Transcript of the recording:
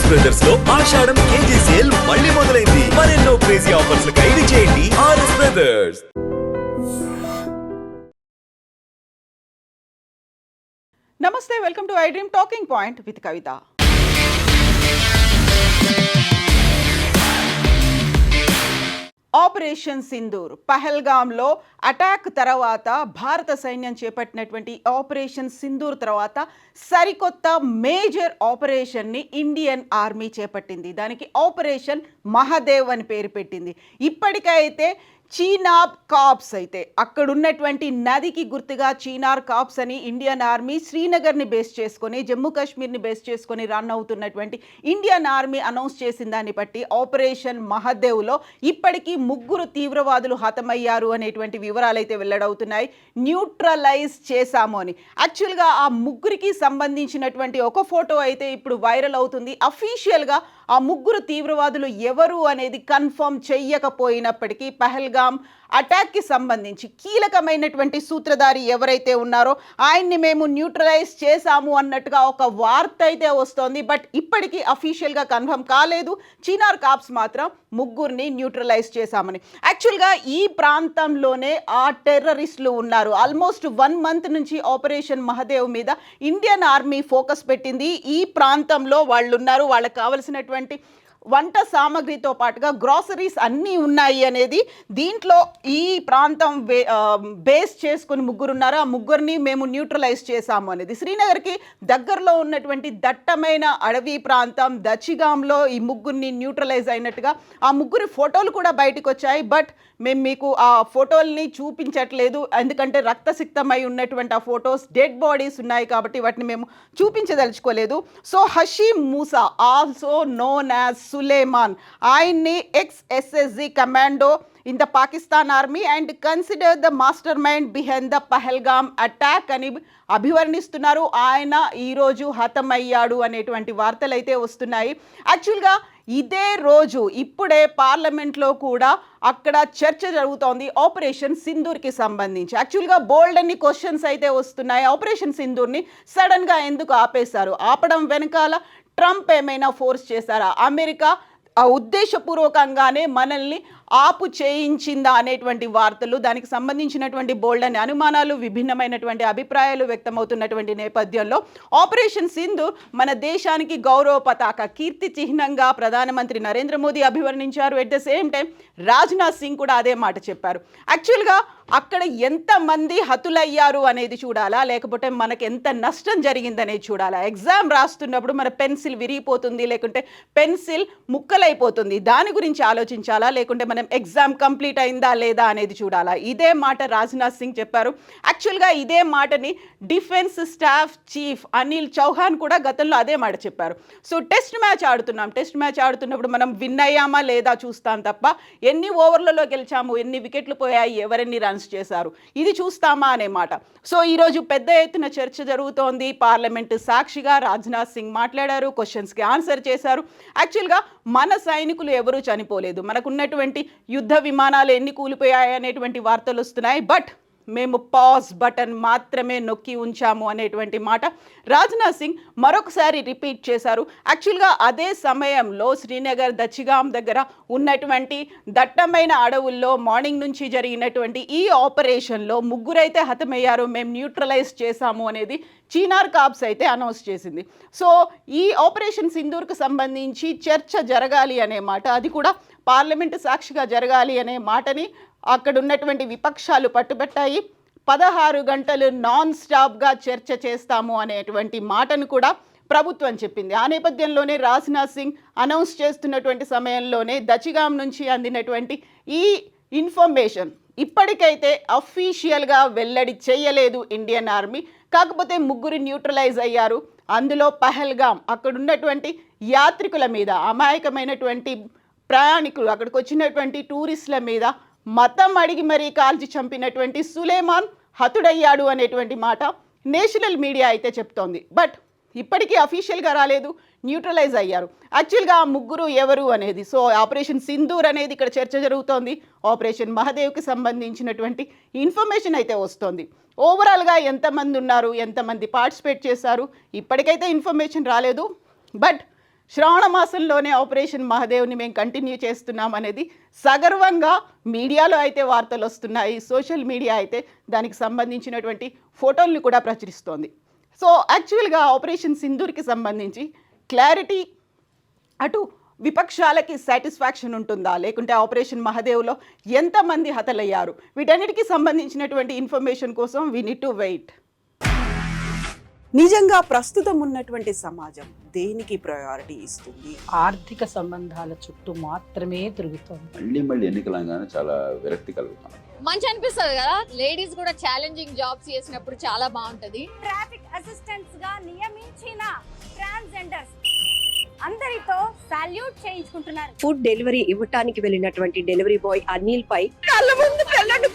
RS brothers లో ఆషాఢం KG sale మళ్ళీ మొదలైంది. మరెన్నో క్రేజీ ఆఫర్స్ ఖైదీ చేయండి ఆర్ఎస్ బ్రదర్స్. నమస్తే, welcome to I dream talking point with Kavitha. Operation Sindoor పహల్గామ్లో అటాక్ తర్వాత భారత సైన్యం చేపట్టినటువంటి ఆపరేషన్ సింధూర్ తర్వాత సరికొత్త మేజర్ ఆపరేషన్ని ఇండియన్ ఆర్మీ చేపట్టింది. దానికి ఆపరేషన్ మహాదేవ్ అని పేరు పెట్టింది. ఇప్పటికైతే చీనాబ్ కాప్స్ అయితే అక్కడ ఉన్నటువంటి నదికి గుర్తుగా చీనార్ కాప్స్ అని ఇండియన్ ఆర్మీ శ్రీనగర్ని బేస్ చేసుకొని జమ్మూ కాశ్మీర్ని బేస్ చేసుకొని రన్ అవుతున్నటువంటి ఇండియన్ ఆర్మీ అనౌన్స్ చేసిన దాన్ని బట్టి ఆపరేషన్ మహాదేవ్లో ఇప్పటికీ 3 తీవ్రవాదులు హతమయ్యారు అనేటువంటి వివరాలు అయితే వెల్లడవుతున్నాయి. న్యూట్రలైజ్ చేశాము అని. యాక్చువల్గా ఆ 3కి సంబంధించినటువంటి ఒక ఫోటో అయితే ఇప్పుడు వైరల్ అవుతుంది. అఫీషియల్గా ఆ 3 తీవ్రవాదులు ఎవరు అనేది కన్ఫర్మ్ చెయ్యకపోయినప్పటికీ పహల్గామ్ అటాక్కి సంబంధించి కీలకమైనటువంటి సూత్రధారి ఎవరైతే ఉన్నారో ఆయన్ని మేము న్యూట్రలైజ్ చేశాము అన్నట్టుగా ఒక వార్త అయితే వస్తోంది. బట్ ఇప్పటికీ అఫీషియల్గా కన్ఫర్మ్ కాలేదు. చీనార్ కాప్స్ మాత్రం 3ని న్యూట్రలైజ్ చేశామని. యాక్చువల్గా ఈ ప్రాంతంలోనే ఆ టెర్రరిస్టులు ఉన్నారు. ఆల్మోస్ట్ 1 మంత్ నుంచి ఆపరేషన్ మహాదేవ్ మీద ఇండియన్ ఆర్మీ ఫోకస్ పెట్టింది. ఈ ప్రాంతంలో వాళ్ళు ఉన్నారు, వాళ్ళకి కావలసినటువంటి వంట సామాగ్రితో పాటుగా గ్రాసరీస్ అన్నీ ఉన్నాయి అనేది దీంట్లో ఈ ప్రాంతం బేస్ చేసుకుని 3 ఉన్నారు. ఆ 3ని మేము న్యూట్రలైజ్ చేశాము అనేది. శ్రీనగర్కి దగ్గరలో ఉన్నటువంటి దట్టమైన అడవి ప్రాంతం దచిగాంలో ఈ 3ని న్యూట్రలైజ్ అయినట్టుగా ఆ 3 ఫోటోలు కూడా బయటకు వచ్చాయి. బట్ మేము మీకు ఆ ఫోటోల్ని చూపించట్లేదు, ఎందుకంటే రక్తసిక్తమై ఉన్నటువంటి ఆ ఫొటోస్ డెడ్ బాడీస్ ఉన్నాయి కాబట్టి వాటిని మేము చూపించదలుచుకోలేదు. So Hashim Musa also known as Suleman, ఆయన్ని ex SSG commando in the Pakistan army and consider the mastermind behind the Pahalgam attack అని అభివర్ణిస్తున్నారు. ఆయన ఈరోజు హతమయ్యాడు అనేటువంటి వార్తలు అయితే వస్తున్నాయి. యాక్చువల్గా ఇదే రోజు ఇప్పుడే పార్లమెంట్లో కూడా అక్కడ చర్చ జరుగుతోంది ఆపరేషన్ సింధూర్కి సంబంధించి. యాక్చువల్గా బోల్డ్ అన్ని క్వశ్చన్స్ అయితే వస్తున్నాయి. ఆపరేషన్ సింధూర్ని సడన్గా ఎందుకు ఆపేశారు? ఆపడం వెనకాల ట్రంప్ ఏమైనా ఫోర్స్ చేశారా? అమెరికా ఉద్దేశపూర్వకంగానే మనల్ని ఆపు చేయించిందా అనేటువంటి వార్తలు, దానికి సంబంధించినటువంటి బోల్డ్ అనే అనుమానాలు, విభిన్నమైనటువంటి అభిప్రాయాలు వ్యక్తమవుతున్నటువంటి నేపథ్యంలో ఆపరేషన్ సింధూర్ మన దేశానికి గౌరవ పతాక, కీర్తి చిహ్నంగా ప్రధానమంత్రి నరేంద్ర మోదీ అభివర్ణించారు. At the same time Rajnath Singh కూడా అదే మాట చెప్పారు. యాక్చువల్గా అక్కడ ఎంతమంది హతులయ్యారు అనేది చూడాలా, లేకపోతే మనకు ఎంత నష్టం జరిగిందనేది చూడాలా? ఎగ్జామ్ రాస్తున్నప్పుడు మన పెన్సిల్ విరిగిపోతుంది, లేకుంటే పెన్సిల్ ముక్కలైపోతుంది, దాని గురించి ఆలోచించాలా, లేకుంటే మనం ఎగ్జామ్ కంప్లీట్ అయిందా లేదా అనేది చూడాలా? ఇదే మాట రాజ్నాథ్ సింగ్ చెప్పారు. యాక్చువల్గా ఇదే మాటని defence staff chief Anil Chauhan కూడా గతంలో అదే మాట చెప్పారు. సో టెస్ట్ మ్యాచ్ ఆడుతున్నాం, టెస్ట్ మ్యాచ్ ఆడుతున్నప్పుడు మనం విన్ అయ్యామా లేదా చూస్తాం తప్ప ఎన్ని ఓవర్లలో గెలిచాము, ఎన్ని వికెట్లు పోయాయి, ఎవరెన్ని రన్స్ చేశారు, ఇది చూస్తామా అనే మాట. సో ఈరోజు పెద్ద ఎత్తున చర్చ జరుగుతోంది. పార్లమెంటు సాక్షిగా రాజ్నాథ్ సింగ్ మాట్లాడారు, క్వశ్చన్స్కి ఆన్సర్ చేశారు. యాక్చువల్గా మన సైనికులు ఎవరూ చనిపోలేదు, మనకున్నటువంటి యుద్ధ విమానాలు ఎన్ని కూలిపోయాయి అనేటువంటి వార్తలు వస్తున్నాయి. బట్ మేము పాజ్ బటన్ మాత్రమే నొక్కి ఉంచాము అనేటువంటి మాట రాజ్నాథ్ సింగ్ మరొకసారి రిపీట్ చేశారు. యాక్చువల్గా అదే సమయంలో శ్రీనగర్ దచిగాం దగ్గర ఉన్నటువంటి దట్టమైన అడవుల్లో మార్నింగ్ నుంచి జరిగినటువంటి ఈ ఆపరేషన్లో 3 అయితే హతమయ్యారు, మేము న్యూట్రలైజ్ చేశాము అనేది చీనార్ కాప్స్ అయితే అనౌన్స్ చేసింది. సో ఈ ఆపరేషన్ సింధూర్కు సంబంధించి చర్చ జరగాలి అనే మాట, అది కూడా పార్లమెంటు సాక్షిగా జరగాలి అనే మాటని అక్కడ ఉన్నటువంటి విపక్షాలు పట్టుబట్టాయి. 16 గంటలు నాన్ స్టాప్గా చర్చ చేస్తాము అనేటువంటి మాటను కూడా ప్రభుత్వం చెప్పింది. ఆ నేపథ్యంలోనే రాజ్నాథ్ సింగ్ అనౌన్స్ చేస్తున్నటువంటి సమయంలోనే దచిగాం నుంచి అందినటువంటి ఈ ఇన్ఫర్మేషన్ ఇప్పటికైతే అఫీషియల్గా వెల్లడి చేయలేదు ఇండియన్ ఆర్మీ. కాకపోతే 3 న్యూట్రలైజ్ అయ్యారు. అందులో పహల్గామ్ అక్కడ ఉన్నటువంటి యాత్రికుల మీద, అమాయకమైనటువంటి ప్రయాణికులు, అక్కడికి వచ్చినటువంటి టూరిస్టుల మీద మతం అడిగి మరీ కాల్చి చంపినటువంటి సులేమాన్ హతుడయ్యాడు అనేటువంటి మాట నేషనల్ మీడియా అయితే చెప్తోంది. బట్ ఇప్పటికీ అఫీషియల్గా రాలేదు, న్యూట్రలైజ్ అయ్యారు. యాక్చువల్గా ఆ 3 ఎవరు అనేది, సో ఆపరేషన్ సింధూర్ అనేది ఇక్కడ చర్చ జరుగుతోంది. ఆపరేషన్ మహాదేవ్కి సంబంధించినటువంటి ఇన్ఫర్మేషన్ అయితే వస్తోంది. ఓవరాల్గా ఎంతమంది ఉన్నారు, ఎంతమంది పార్టిసిపేట్ చేశారు, ఇప్పటికైతే ఇన్ఫర్మేషన్ రాలేదు. బట్ శ్రావణ మాసంలోనే ఆపరేషన్ మహాదేవ్ని మేము కంటిన్యూ చేస్తున్నాం అనేది సగర్వంగా మీడియాలో అయితే వార్తలు వస్తున్నాయి. సోషల్ మీడియా అయితే దానికి సంబంధించినటువంటి ఫోటోల్ని కూడా ప్రచురిస్తోంది. సో యాక్చువల్గా ఆపరేషన్ సింధూర్కి సంబంధించి క్లారిటీ, అటు విపక్షాలకి సాటిస్ఫాక్షన్ ఉంటుందా, లేకుంటే ఆపరేషన్ మహాదేవ్లో ఎంతమంది హతలయ్యారు, వీటన్నిటికీ సంబంధించినటువంటి ఇన్ఫర్మేషన్ కోసం వీ నీడ్ టు వెయిట్. నిజంగా ప్రస్తుతం ఉన్నటువంటి సమాజం దేనికి ప్రయారిటీ ఇస్తుంది? ఆర్థిక సంబంధాల చుట్టూ మాత్రమే తిరుగుతోంది. మళ్ళీ ఎన్నికలంగానే చాలా విరక్తి కలుగుతాం. మంచి అనిపిస్తుంది కదా, లేడీస్ కూడా ఛాలెంజింగ్ జాబ్స్ చేసినప్పుడు చాలా బాగుంటది. ట్రాఫిక్ అసిస్టెంట్స్ గా నియమించిన ట్రాన్స్జెండర్స్ అందరితో సాల్యూట్ చేయించుకుంటున్నారు. ఫుడ్ డెలివరీ ఇవ్వటానికి వెళ్ళినటువంటి డెలివరీ బాయ్ అనిల్ పై కళ్ళ ముందు పెళ్ళండి